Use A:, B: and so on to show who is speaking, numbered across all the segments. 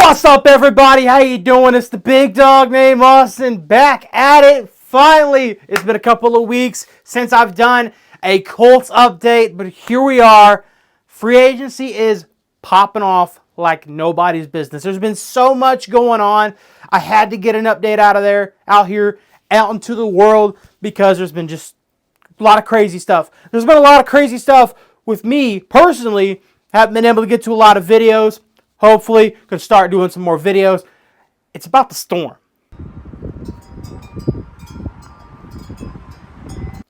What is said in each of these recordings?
A: What's up, everybody? How you doing? It's the big dog named Austin, back at it. Finally, it's been a couple of weeks since I've done a Colts update, but here we are. Free agency is popping off like nobody's business. There's been so much going on. I had to get an update out here, out into the world, because there's been just a lot of crazy stuff. There's been a lot of crazy stuff with me personally. Haven't been able to get to a lot of videos. Hopefully, going to start doing some more videos. It's about the storm.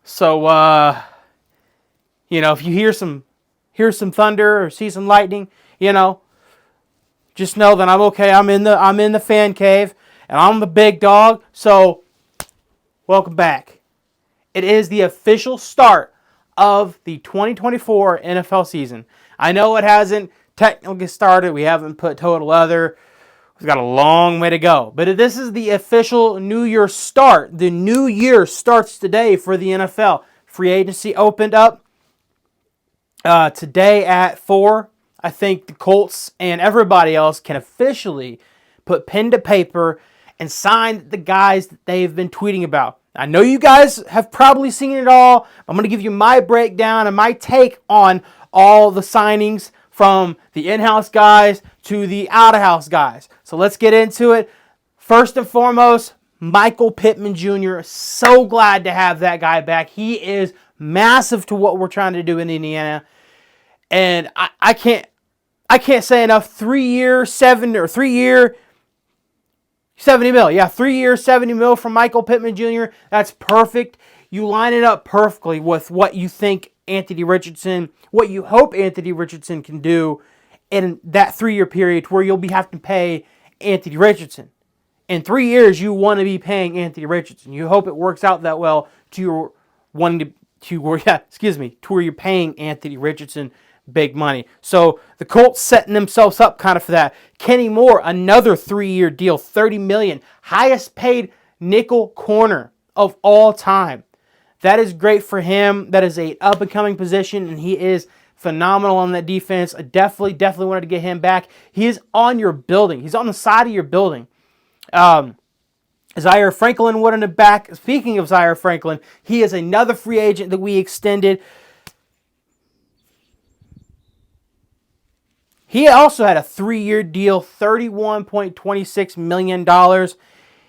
A: So, if you hear some thunder or see some lightning, just know that I'm okay. I'm in the fan cave, and I'm the big dog. So, welcome back. It is the official start of the 2024 NFL season. I know it hasn't technically started. We haven't put total other. We've got a long way to go. But this is the official New Year start. The new year starts today for the NFL. Free agency opened up today at 4. I think the Colts and everybody else can officially put pen to paper and sign the guys that they've been tweeting about. I know you guys have probably seen it all. I'm going to give you my breakdown and my take on all the signings, from the in-house guys to the out-of-house guys. So let's get into it. First and foremost, Michael Pittman Jr. So glad to have that guy back. He is massive to what we're trying to do in Indiana. And I can't say enough. 3 year, 70 mil. Yeah, 3 years, 70 mil from Michael Pittman Jr. That's perfect. You line it up perfectly with what you think what you hope Anthony Richardson can do in that 3 year period, where you'll be having to pay Anthony Richardson. In 3 years, you want to be paying Anthony Richardson. You hope it works out that well to where you're paying Anthony Richardson big money. So the Colts setting themselves up kind of for that. Kenny Moore, another 3 year deal, $30 million, highest paid nickel corner of all time. That is great for him. That is a up-and-coming position, and he is phenomenal on that defense. I definitely wanted to get him back. He is on your building. He's on the side of your building. Zaire Franklin wanted him back. Speaking of Zaire Franklin, he is another free agent that we extended. He also had a 3 year deal, $31.26 million.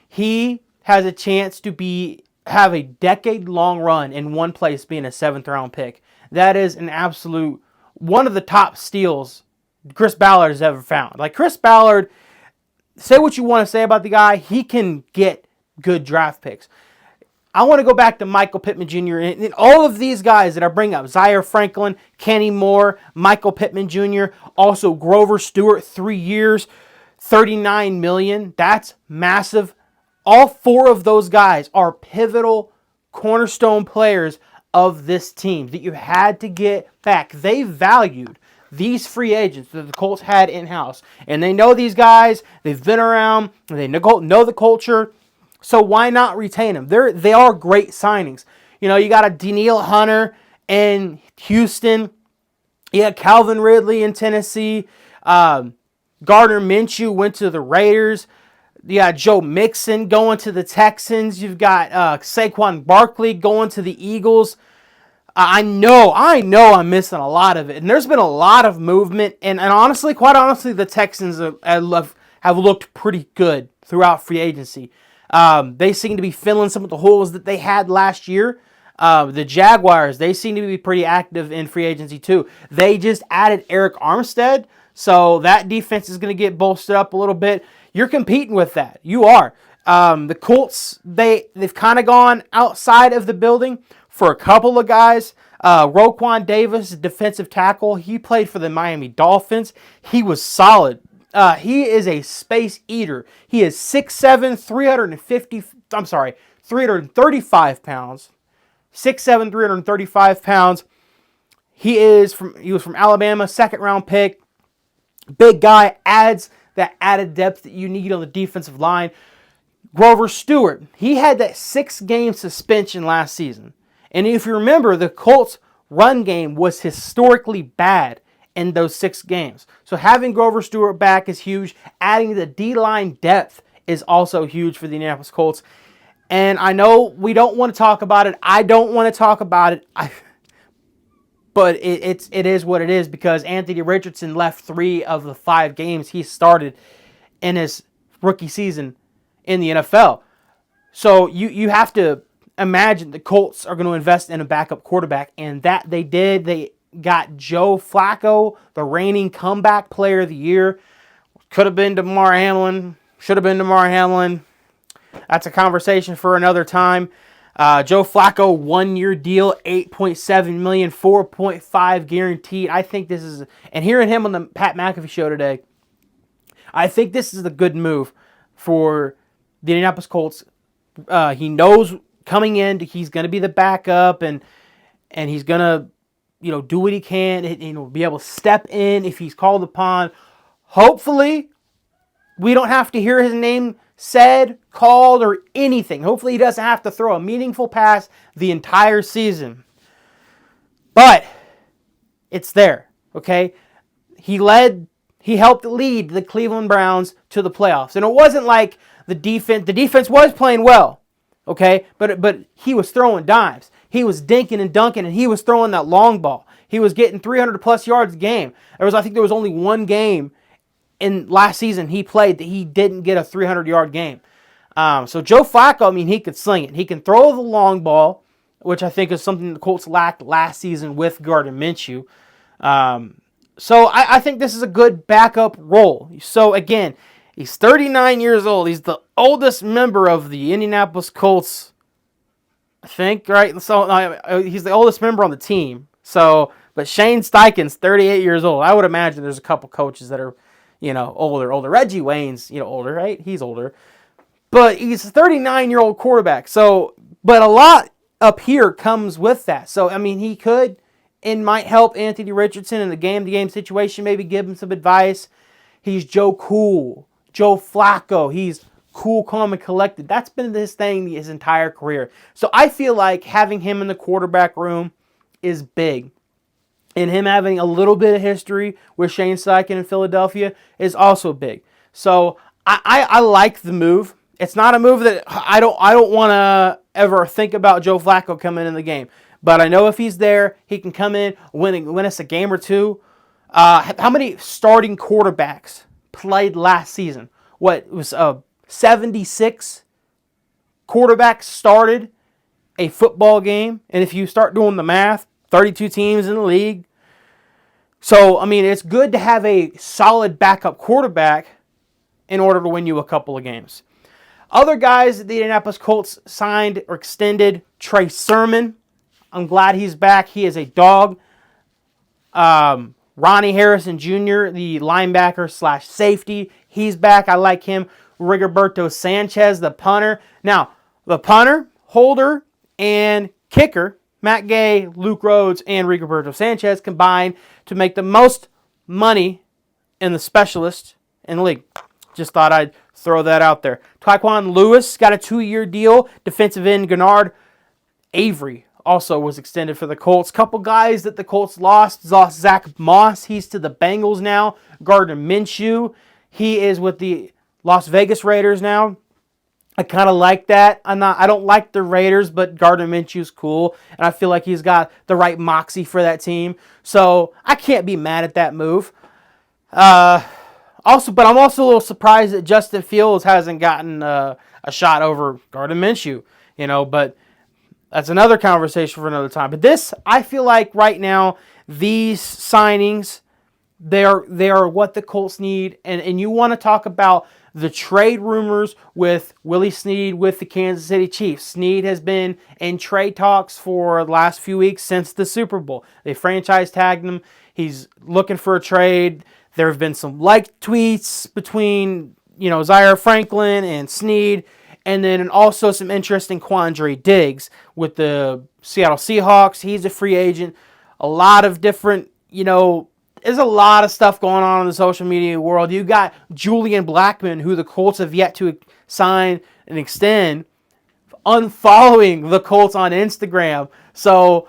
A: He has a chance to have a decade-long run in one place, being a 7th-round pick. That is an absolute one of the top steals Chris Ballard has ever found. Like, Chris Ballard, say what you want to say about the guy, he can get good draft picks. I want to go back to Michael Pittman Jr. and all of these guys that I bring up: Zaire Franklin, Kenny Moore, Michael Pittman Jr., also Grover Stewart, 3 years, $39 million. That's massive. All 4 of those guys are pivotal cornerstone players of this team that you had to get back. They valued these free agents that the Colts had in-house. And they know these guys. They've been around. They know the culture. So why not retain them? They are great signings. You got a Danielle Hunter in Houston. You got Calvin Ridley in Tennessee. Gardner Minshew went to the Raiders. You got Joe Mixon going to the Texans. You've got Saquon Barkley going to the Eagles. I know I'm missing a lot of it. And there's been a lot of movement. And quite honestly, the Texans have looked pretty good throughout free agency. They seem to be filling some of the holes that they had last year. The Jaguars, they seem to be pretty active in free agency too. They just added Eric Armstead. So that defense is going to get bolstered up a little bit. You're competing with that. You are. The Colts, they've kind of gone outside of the building for a couple of guys. Roquan Davis, defensive tackle, he played for the Miami Dolphins. He was solid. He is a space eater. He is 6'7", 335 pounds. 6'7", 335 pounds. He was from Alabama, 2nd-round pick. Big guy, adds that added depth that you need on the defensive line. Grover Stewart, he had that 6-game suspension last season. And if you remember, the Colts' run game was historically bad. in those 6 games. So having Grover Stewart back is huge. Adding the D-line depth is also huge for the Indianapolis Colts. And I know we don't want to talk about it. I don't want to talk about it. But it is what it is, because Anthony Richardson left 3 of the 5 games he started in his rookie season in the NFL. So you have to imagine the Colts are going to invest in a backup quarterback, and that they did. They got Joe Flacco, the reigning comeback player of the year. Could have been Damar Hamlin. Should have been Damar Hamlin. That's a conversation for another time. Joe Flacco, 1-year deal, $8.7 million, 4.5 guaranteed. I think this is, and hearing him on the Pat McAfee show today, I think this is a good move for the Indianapolis Colts. He knows coming in he's going to be the backup, and he's going to do what he can and be able to step in if he's called upon. Hopefully, we don't have to hear his name said, called, or anything. Hopefully he doesn't have to throw a meaningful pass the entire season. But it's there, okay? He helped lead the Cleveland Browns to the playoffs. And it wasn't like the defense was playing well, okay? But he was throwing dimes. He was dinking and dunking, and he was throwing that long ball. He was getting 300 plus yards a game. I think there was only one game in last season he played that he didn't get a 300-yard game. So Joe Flacco, he could sling it. He can throw the long ball, which I think is something the Colts lacked last season with Gardner Minshew. So I think this is a good backup role. So again, he's 39 years old. He's the oldest member of the Indianapolis Colts, I think, right? So he's the oldest member on the team. But Shane Steichen's 38 years old. I would imagine there's a couple coaches that are older. Reggie Wayne's, older, right? He's older. But he's a 39-year-old quarterback. But a lot up here comes with that. So, he could and might help Anthony Richardson in the game situation, maybe give him some advice. He's Joe Flacco. He's cool, calm, and collected. That's been his thing his entire career. So I feel like having him in the quarterback room is big. And him having a little bit of history with Shane Steichen in Philadelphia is also big. So I like the move. It's not a move that I don't want to ever think about Joe Flacco coming in the game. But I know if he's there, he can come in, win us a game or two. How many starting quarterbacks played last season? It was 76 quarterbacks started a football game. And if you start doing the math, 32 teams in the league. So, it's good to have a solid backup quarterback in order to win you a couple of games. Other guys that the Indianapolis Colts signed or extended, Trey Sermon. I'm glad he's back. He is a dog. Ronnie Harrison Jr., the linebacker / safety, he's back. I like him. Rigoberto Sanchez, the punter. Now, the punter, holder, and kicker, Matt Gay, Luke Rhodes, and Rigoberto Sanchez combined to make the most money in the specialist in the league. Just thought I'd throw that out there. Tyquan Lewis got a 2-year deal. Defensive end Gennard Avery also was extended for the Colts. Couple guys that the Colts lost. Zach Moss, he's to the Bengals now. Gardner Minshew, he is with the Las Vegas Raiders now. I kind of like that. I don't like the Raiders, but Gardner Minshew's cool, and I feel like he's got the right moxie for that team. So I can't be mad at that move. But I'm also a little surprised that Justin Fields hasn't gotten a shot over Gardner Minshew. But that's another conversation for another time. But this, I feel like right now, these signings, they are what the Colts need, and you want to talk about the trade rumors with Willie Snead with the Kansas City Chiefs. Snead has been in trade talks for the last few weeks since the Super Bowl. They franchise tagged him. He's looking for a trade. There have been some tweets between, Zaire Franklin and Snead, and then also some interesting Quandre Diggs with the Seattle Seahawks. He's a free agent. A lot of different, there's a lot of stuff going on in the social media world. You got Julian Blackmon, who the Colts have yet to sign and extend, unfollowing the Colts on Instagram. So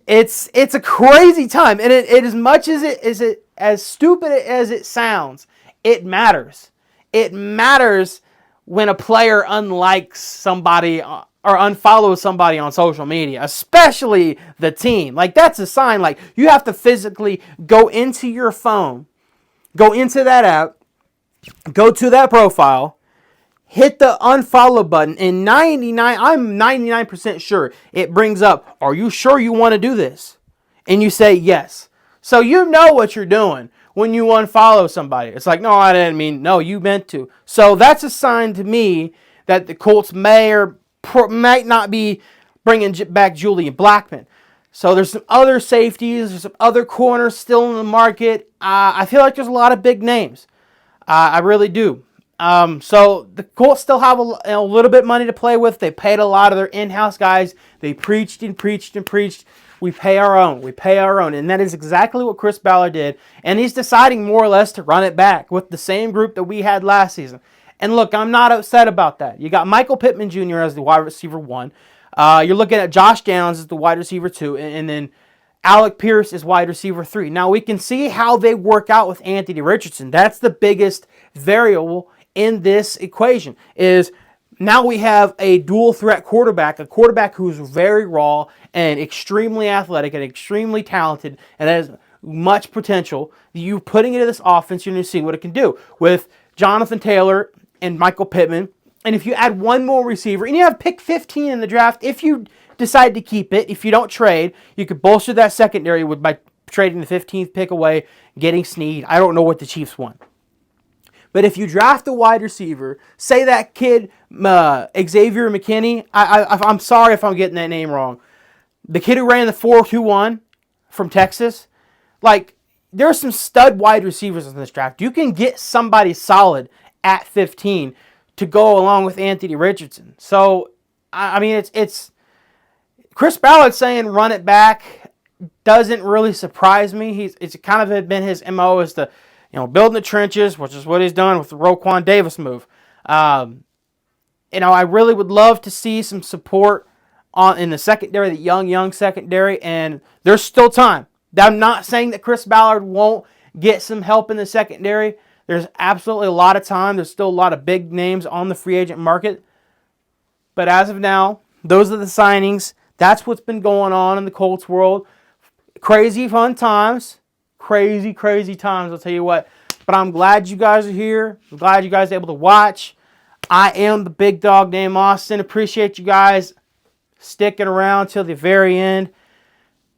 A: it's a crazy time. And it as much as as stupid as it sounds, it matters. It matters when a player unlikes somebody or unfollows somebody on social media, especially the team. Like, that's a sign. Like, you have to physically go into your phone, go into that app, go to that profile, hit the unfollow button, and I'm 99% sure it brings up, are you sure you want to do this? And you say yes. So you know what you're doing when you unfollow somebody. It's like, no, I didn't mean, no, you meant to. So that's a sign to me that the Colts may or might not be bringing back Julian Blackmon. So there's some other safeties, there's some other corners still in the market. I feel like there's a lot of big names. I really do. So the Colts still have a little bit of money to play with. They paid a lot of their in-house guys. They preached and preached and preached. We pay our own. We pay our own. And that is exactly what Chris Ballard did. And he's deciding more or less to run it back with the same group that we had last season. And look, I'm not upset about that. You got Michael Pittman Jr. as the wide receiver 1. You're looking at Josh Downs as the wide receiver 2. And then Alec Pierce is wide receiver 3. Now, we can see how they work out with Anthony Richardson. That's the biggest variable in this equation, is now we have a dual threat quarterback, a quarterback who's very raw and extremely athletic and extremely talented and has much potential. You putting it in this offense, you're going to see what it can do with Jonathan Taylor and Michael Pittman. And if you add one more receiver, and you have pick 15 in the draft, if you decide to keep it, if you don't trade, you could bolster that secondary by trading the 15th pick away, getting Snead. I don't know what the Chiefs want. But if you draft a wide receiver, say that kid, Xavier McKinney, I'm sorry if I'm getting that name wrong. The kid who ran the 4.21 from Texas, like, there are some stud wide receivers in this draft. You can get somebody solid at 15 to go along with Anthony Richardson. So, I mean, it's Chris Ballard saying run it back doesn't really surprise me. It's kind of been his MO is to, building the trenches, which is what he's done with the Roquan Davis move. I really would love to see some support in the secondary, the young secondary, and there's still time. I'm not saying that Chris Ballard won't get some help in the secondary. There's absolutely a lot of time. There's still a lot of big names on the free agent market. But as of now, those are the signings. That's what's been going on in the Colts world. Crazy fun times. Crazy times, I'll tell you what. But I'm glad you guys are here. I'm glad you guys are able to watch. I am the big dog named Austin. Appreciate you guys sticking around till the very end.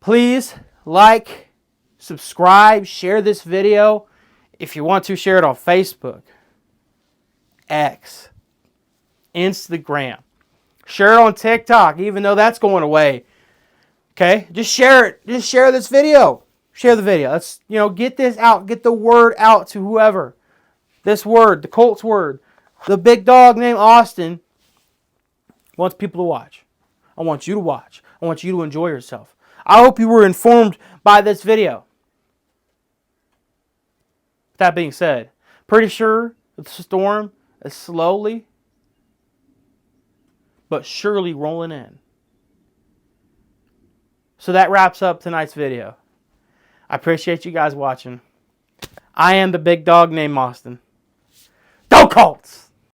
A: Please like, subscribe, share this video. If you want to, share it on Facebook, X, Instagram. Share it on TikTok, even though that's going away. Okay? Just share it. Just share this video. Share the video. Let's, get this out. Get the word out to whoever. This word, the Colts word, the big dog named Austin wants people to watch. I want you to watch. I want you to enjoy yourself. I hope you were informed by this video. That being said, pretty sure the storm is slowly but surely rolling in. So that wraps up tonight's video. I appreciate you guys watching. I am the big dog named Austin. Go Colts!